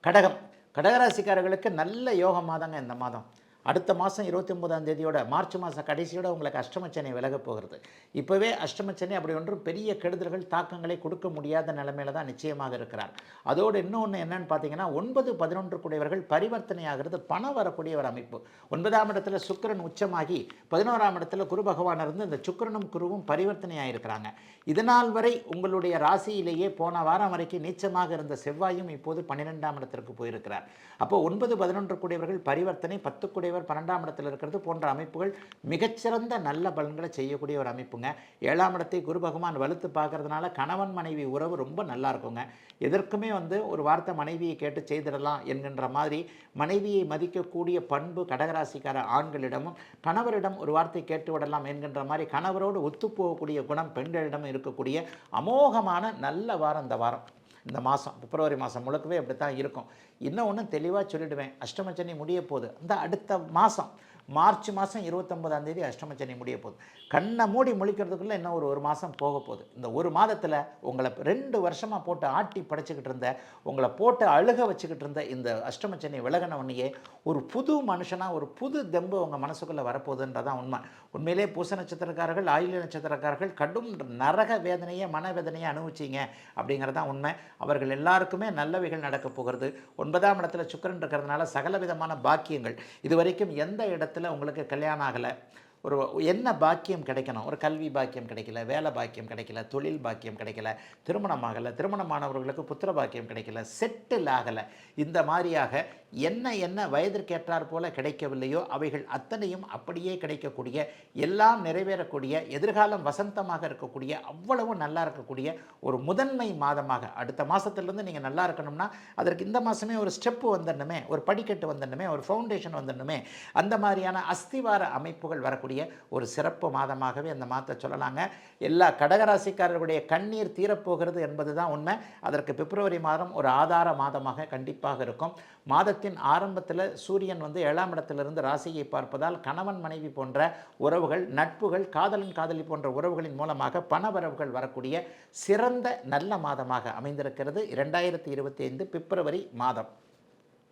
கடகம் கடகராசிக்காரர்களுக்கு நல்ல யோக மாதங்க இந்த மாதம். அடுத்த மாதம் 29ஆம் தேதியோட மார்ச் மாத கடைசியோட உங்களுக்கு அஷ்டமச்சனி விலகப் போகிறது. இப்போவே அஷ்டமச்சனி அப்படி ஒன்றும் பெரிய கெடுதல்கள் தாக்கங்களை கொடுக்க முடியாத நிலைமையில தான் நிச்சயமாக இருக்கிறார். அதோடு இன்னொன்று என்னன்னு பார்த்தீங்கன்னா 9, 11 கூடியவர்கள் பரிவர்த்தனை ஆகிறது, பணம் வரக்கூடிய ஒரு அமைப்பு. 9ஆம் இடத்துல சுக்கிரன் உச்சமாகி 11ஆம் இடத்துல குரு பகவான் இருந்து இந்த சுக்கிரனும் குருவும் பரிவர்த்தனை ஆகியிருக்கிறாங்க. இதனால் வரை உங்களுடைய ராசியிலேயே போன வாரம் வரைக்கும் நீச்சமாக இருந்த செவ்வாயும் இப்போது 12ஆம் இடத்திற்கு போயிருக்கிறார். அப்போ 9, 11 கூடியவர்கள் பரிவர்த்தனை, 10 கூடியவர் 12ஆம் இடத்தில் இருக்கிறது போன்ற அமைப்புகள் மிகச்சிறந்த நல்ல பலன்களை செய்யக்கூடிய ஒரு அமைப்புங்க. 7ஆம் இடத்தை குரு பகவான் வலுத்து பார்க்கறதுனால கணவன் மனைவி உறவு ரொம்ப நல்லா இருக்குங்க. எதற்குமே ஒரு வார்த்தை மனைவியை கேட்டு செய்திடலாம் என்கின்ற மாதிரி மனைவியை மதிக்கக்கூடிய பண்பு கடகராசிக்கார ஆண்களிடமும், கணவரிடம் ஒரு வார்த்தை கேட்டு விடலாம் என்கின்ற மாதிரி கணவரோடு ஒத்துப்போகக்கூடிய குணம் பெண்களிடம் இருக்கக்கூடிய அமோகமான நல்ல வாரம் இந்த வாரம். இந்த மாதம் பிப்ரவரி மாதம் முழுக்கவே அப்படி தான் இருக்கும். இன்னும் ஒன்று தெளிவாக சொல்லிவிடுவேன், அஷ்டமச்சனி முடிய போகுது. அந்த அடுத்த மாதம் மார்ச் மாதம் 29ஆம் தேதி அஷ்டமச்சனி முடிய போகுது. கண்ணை மூடி முழிக்கிறதுக்குள்ளே இன்னும் ஒரு மாதம் போக போகுது. இந்த ஒரு மாதத்தில் உங்களை 2 வருஷமாக போட்டு ஆட்டி படைச்சிக்கிட்டு இருந்த, உங்களை போட்டு அழுக வச்சுக்கிட்டு இருந்த இந்த அஷ்டமச்சனி விலகின உடனேயே ஒரு புது மனுஷனாக ஒரு புது தெம்பு உங்கள் மனசுக்குள்ளே வரப்போகுதுன்றதான் உண்மை. உண்மையிலே பூச நட்சத்திரக்காரர்கள், ஆயில்ய நட்சத்திரக்காரர்கள் கடும் நரக வேதனையை மனவேதனையை அனுபவிச்சிங்க அப்படிங்கிறதான் உண்மை. அவர்கள் எல்லாருக்குமே நல்லவைகள் நடக்கப் போகிறது. 9ஆம் இடத்துல சுக்கிரன் இருக்கிறதுனால சகல விதமான பாக்கியங்கள். இது வரைக்கும் எந்த இடத்துல உங்களுக்கு கல்யாணம் ஆகலை, என்ன பாக்கியம் கிடைக்கணும், ஒரு கல்வி பாக்கியம் கிடைக்கல, வேலை பாக்கியம் கிடைக்கல, தொழில் பாக்கியம் கிடைக்கல, திருமணம் ஆகலை, திருமணமானவர்களுக்கு புத்திர பாக்கியம் கிடைக்கல, செட்டில் ஆகலை, இந்த மாதிரியாக என்ன வயதிற்கேற்றார் போல கிடைக்கவில்லையோ அவைகள் அத்தனையும் அப்படியே கிடைக்கக்கூடிய, எல்லாம் நிறைவேறக்கூடிய, எதிர்காலம் வசந்தமாக இருக்கக்கூடிய, அவ்வளவு நல்லா இருக்கக்கூடிய ஒரு முதன்மை மாதமாக அடுத்த மாதத்துலேருந்து நீங்கள் நல்லா இருக்கணும்னா அதற்கு இந்த மாதமே ஒரு ஸ்டெப்பு வந்துடணுமே, ஒரு படிக்கட்டு வந்துடணுமே, ஒரு ஃபவுண்டேஷன் வந்துடணுமே, அந்த மாதிரியான அஸ்திவார அமைப்புகள் வரக்கூடிய ஒரு சிறப்பு மாதமாகவே அந்த மாதத்தை சொல்லலாங்க. எல்லா கடகராசிக்காரர்களுடைய கண்ணீர் தீரப்போகிறது என்பது தான் உண்மை. அதற்கு பிப்ரவரி மாதம் ஒரு ஆதார மாதமாக கண்டிப்பாக இருக்கும். மாதத்தின் ஆரம்பத்தில் சூரியன் 7ஆம் இடத்திலிருந்து ராசியை பார்ப்பதால் கணவன் மனைவி போன்ற உறவுகள், நட்புகள், காதலன் காதலி போன்ற உறவுகளின் மூலமாக பணவரவுகள் வரக்கூடிய சிறந்த நல்ல மாதமாக அமைந்திருக்கிறது 2025 பிப்ரவரி மாதம்.